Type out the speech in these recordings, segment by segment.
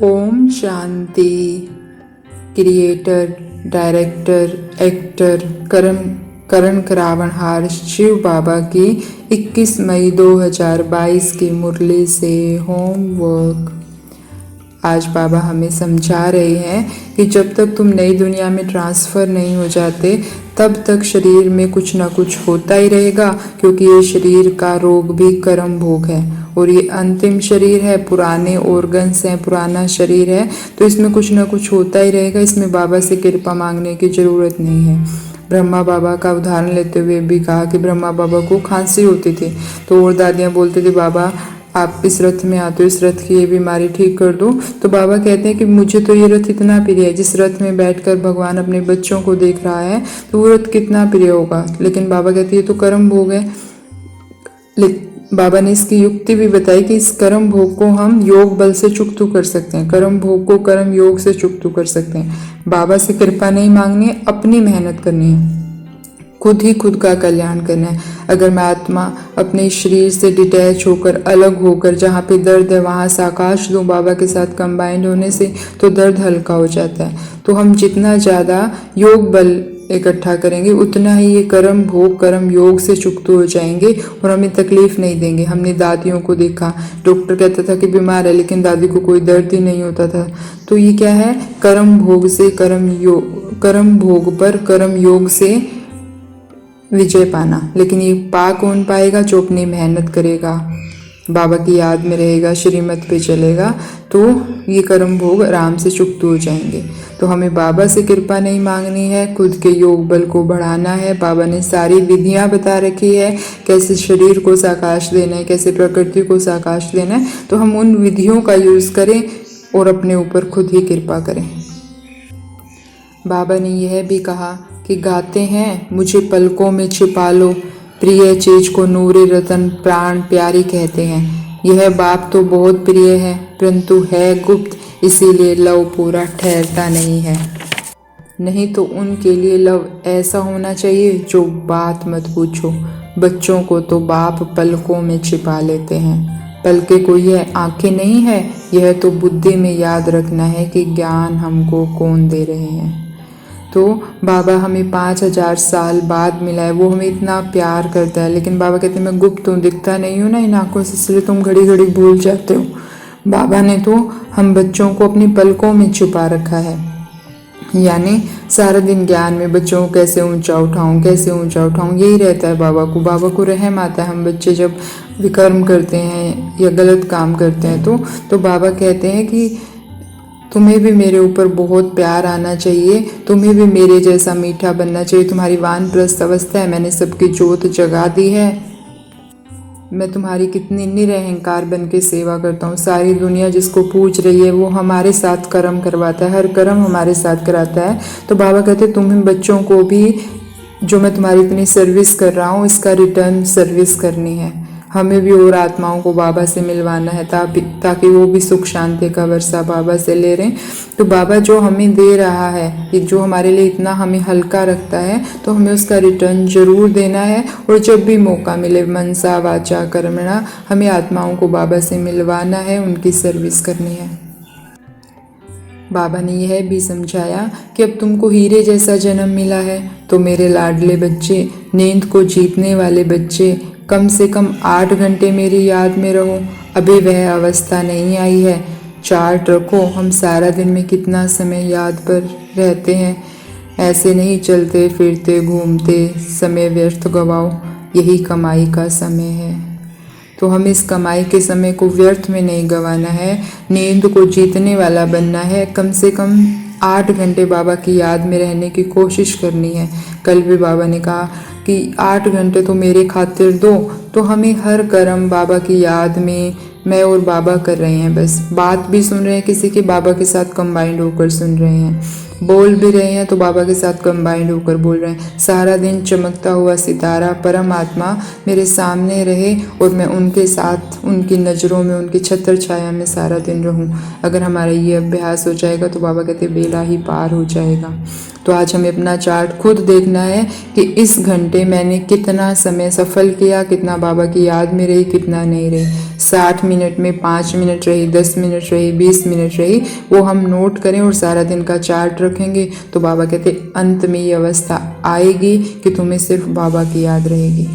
Om Shanti. Creator, director, actor करण करावनहार शिव बाबा की 21 मई 2022 की मुरली से होमवर्क। आज बाबा हमें समझा रहे हैं कि जब तक तुम नई दुनिया में ट्रांसफ़र नहीं हो जाते तब तक शरीर में कुछ ना कुछ होता ही रहेगा, क्योंकि ये शरीर का रोग भी कर्म भोग है और ये अंतिम शरीर है, पुराने ऑर्गन्स हैं, पुराना शरीर है, तो इसमें कुछ ना कुछ होता ही रहेगा। इसमें बाबा से कृपा मांगने की ज़रूरत नहीं है। ब्रह्मा बाबा का उदाहरण लेते हुए भी कहा कि ब्रह्मा बाबा को खांसी होती थी तो और दादियाँ बोलती थी बाबा आप इस रथ में आते हो, इस रथ की ये बीमारी ठीक कर दो। तो बाबा कहते हैं कि मुझे तो ये रथ इतना प्रिय है, जिस रथ में बैठकर भगवान अपने बच्चों को देख रहा है तो वो रथ कितना प्रिय होगा। लेकिन बाबा कहते हैं ये तो कर्म भोग है। बाबा ने इसकी युक्ति भी बताई कि इस कर्म भोग को हम योग बल से चुकतू कर सकते हैं, कर्म भोग को कर्म योग से चुकतू कर सकते हैं। बाबा से कृपा नहीं मांगनी है, अपनी मेहनत करनी है, खुद ही खुद का कल्याण करना है। अगर मैं आत्मा अपने शरीर से डिटैच होकर, अलग होकर, जहाँ पे दर्द है वहाँ से आकाश दूँ बाबा के साथ कंबाइंड होने से, तो दर्द हल्का हो जाता है। तो हम जितना ज़्यादा योग बल इकट्ठा करेंगे उतना ही ये कर्म भोग कर्म योग से चुकते हो जाएंगे और हमें तकलीफ नहीं देंगे। हमने दादियों को देखा, डॉक्टर कहता था कि बीमार है लेकिन दादी को कोई दर्द ही नहीं होता था। तो ये क्या है, कर्म भोग से कर्म भोग पर कर्म योग से विजय पाना। लेकिन ये कौन पाएगा, जो अपनी मेहनत करेगा, बाबा की याद में रहेगा, श्रीमत पे चलेगा, तो ये कर्म भोग आराम से चुकते हो जाएंगे। तो हमें बाबा से कृपा नहीं मांगनी है, खुद के योग बल को बढ़ाना है। बाबा ने सारी विधियां बता रखी है, कैसे शरीर को साकाश देना है, कैसे प्रकृति को साकाश देना है। तो हम उन विधियों का यूज़ करें और अपने ऊपर खुद ही कृपा करें। बाबा ने यह भी कहा कि गाते हैं मुझे पलकों में छिपा लो, प्रिय चीज को नूरे रतन प्राण प्यारी कहते हैं। यह बाप तो बहुत प्रिय है परंतु है गुप्त, इसीलिए लव पूरा ठहरता नहीं है। नहीं तो उनके लिए लव ऐसा होना चाहिए जो बात मत पूछो। बच्चों को तो बाप पलकों में छिपा लेते हैं। पलके को यह आंखें नहीं है, यह तो बुद्धि में याद रखना है कि ज्ञान हमको कौन दे रहे हैं। तो बाबा हमें 5000 साल बाद मिला है, वो हमें इतना प्यार करता है, लेकिन बाबा कहते हैं मैं गुप्त हूँ, दिखता नहीं हूँ ना इन आँखों से, इसलिए तुम घड़ी घड़ी भूल जाते हो। बाबा ने तो हम बच्चों को अपनी पलकों में छुपा रखा है, यानी सारा दिन ज्ञान में बच्चों को कैसे ऊंचा उठाऊं, कैसे ऊंचा उठाऊं, यही रहता है बाबा को। बाबा को रहम आता है हम बच्चे जब विकर्म करते हैं या गलत काम करते हैं तो बाबा कहते हैं कि तुम्हें भी मेरे ऊपर बहुत प्यार आना चाहिए, तुम्हें भी मेरे जैसा मीठा बनना चाहिए। तुम्हारी वानप्रस्थ अवस्था है, मैंने सबकी जोत जगा दी है, मैं तुम्हारी कितनी निरअहंकार बन के सेवा करता हूँ। सारी दुनिया जिसको पूछ रही है वो हमारे साथ कर्म करवाता है, हर कर्म हमारे साथ कराता है। तो बाबा कहते तुम्हें बच्चों को भी जो मैं तुम्हारी इतनी सर्विस कर रहा हूँ इसका रिटर्न सर्विस करनी है। हमें भी और आत्माओं को बाबा से मिलवाना है ताकि वो भी सुख शांति का वर्षा बाबा से ले रहे हैं। तो बाबा जो हमें दे रहा है, जो हमारे लिए इतना हमें हल्का रखता है, तो हमें उसका रिटर्न जरूर देना है। और जब भी मौका मिले मनसा वाचा कर्मणा, हमें आत्माओं को बाबा से मिलवाना है, उनकी सर्विस करनी है। बाबा ने यह भी समझाया कि अब तुमको हीरे जैसा जन्म मिला है, तो मेरे लाडले बच्चे, नींद को जीतने वाले बच्चे, कम से कम 8 घंटे मेरी याद में रहो। अभी वह अवस्था नहीं आई है। चार्ट रखो, हम सारा दिन में कितना समय याद पर रहते हैं। ऐसे नहीं चलते फिरते घूमते समय व्यर्थ गवाओ, यही कमाई का समय है। तो हमें इस कमाई के समय को व्यर्थ में नहीं गंवाना है, नींद को जीतने वाला बनना है। कम से कम 8 घंटे बाबा की याद में रहने की कोशिश करनी है। कल भी बाबा ने कहा कि 8 घंटे तो मेरे खातिर दो। तो हमें हर कर्म बाबा की याद में मैं और बाबा कर रहे हैं, बस बात भी सुन रहे हैं किसी के, बाबा के साथ कंबाइंड होकर सुन रहे हैं। बोल भी रहे हैं तो बाबा के साथ कंबाइंड होकर बोल रहे हैं। सारा दिन चमकता हुआ सितारा परमात्मा मेरे सामने रहे और मैं उनके साथ, उनकी नज़रों में, उनकी छत्र छाया में सारा दिन रहूं। अगर हमारा ये अभ्यास हो जाएगा तो बाबा कहते बेला ही पार हो जाएगा। तो आज हमें अपना चार्ट खुद देखना है कि इस घंटे मैंने कितना समय सफल किया, कितना बाबा की याद में रही, कितना नहीं रही। 60 मिनट में 5 मिनट रही, 10 मिनट रही, 20 मिनट रही, वो हम नोट करें और सारा दिन का चार्ट रखेंगे तो बाबा कहते अंत में ये अवस्था आएगी कि तुम्हें सिर्फ बाबा की याद रहेगी।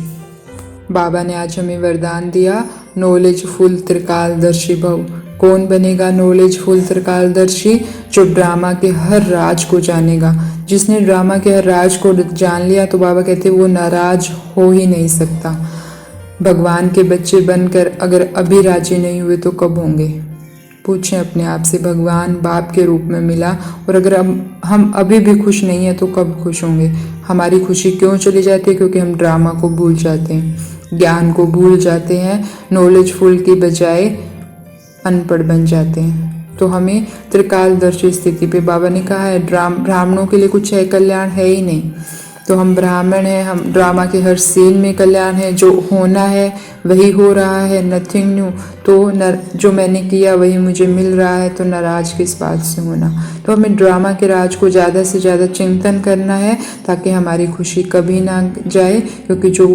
बाबा ने आज हमें वरदान दिया, नॉलेजफुल त्रिकालदर्शी भव। कौन बनेगा नॉलेजफुल त्रिकालदर्शी? जो ड्रामा के हर राज को जानेगा। जिसने ड्रामा के हर राज को जान लिया तो बाबा कहते वो नाराज हो ही नहीं सकता। भगवान के बच्चे बनकर अगर अभी राजी नहीं हुए तो कब होंगे? पूछें अपने आप से। भगवान बाप के रूप में मिला और अगर हम अभी भी खुश नहीं हैं तो कब खुश होंगे? हमारी खुशी क्यों चली जाती है? क्योंकि हम ड्रामा को भूल जाते हैं, ज्ञान को भूल जाते हैं, नॉलेजफुल की बजाय अनपढ़ बन जाते हैं। तो हमें त्रिकालदर्शी स्थिति पे बाबा ने कहा है ब्राह्मणों के लिए कुछ है कल्याण है ही नहीं। तो हम ब्राह्मण हैं, हम ड्रामा के हर सीन में कल्याण है, जो होना है वही हो रहा है, नथिंग न्यू। तो जो मैंने किया वही मुझे मिल रहा है, तो नाराज किस बात से होना। तो हमें ड्रामा के राज को ज़्यादा से ज़्यादा चिंतन करना है ताकि हमारी खुशी कभी ना जाए, क्योंकि जो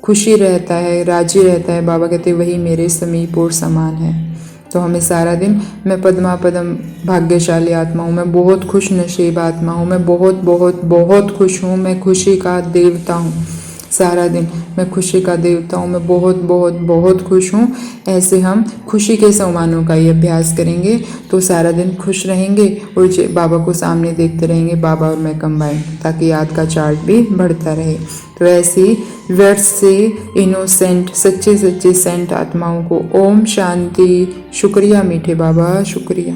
खुशी रहता है, राजी रहता है, बाबा कहते वही मेरे समीप और समान है। तो हमें सारा दिन, मैं पद्मा पदम भाग्यशाली आत्मा हूँ, मैं बहुत खुश नसीब आत्मा हूँ, मैं बहुत बहुत बहुत खुश हूँ, मैं खुशी का देवता हूँ। सारा दिन मैं खुशी का देवता हूँ, मैं बहुत बहुत बहुत खुश हूँ। ऐसे हम खुशी के सम्मानों का ही अभ्यास करेंगे तो सारा दिन खुश रहेंगे और बाबा को सामने देखते रहेंगे, बाबा और मैं कंबाइंड, ताकि याद का चार्ट भी बढ़ता रहे। तो ऐसी वर्ड्स से इनोसेंट, सच्चे सच्चे सेंट आत्माओं को ओम शांति। शुक्रिया मीठे बाबा, शुक्रिया।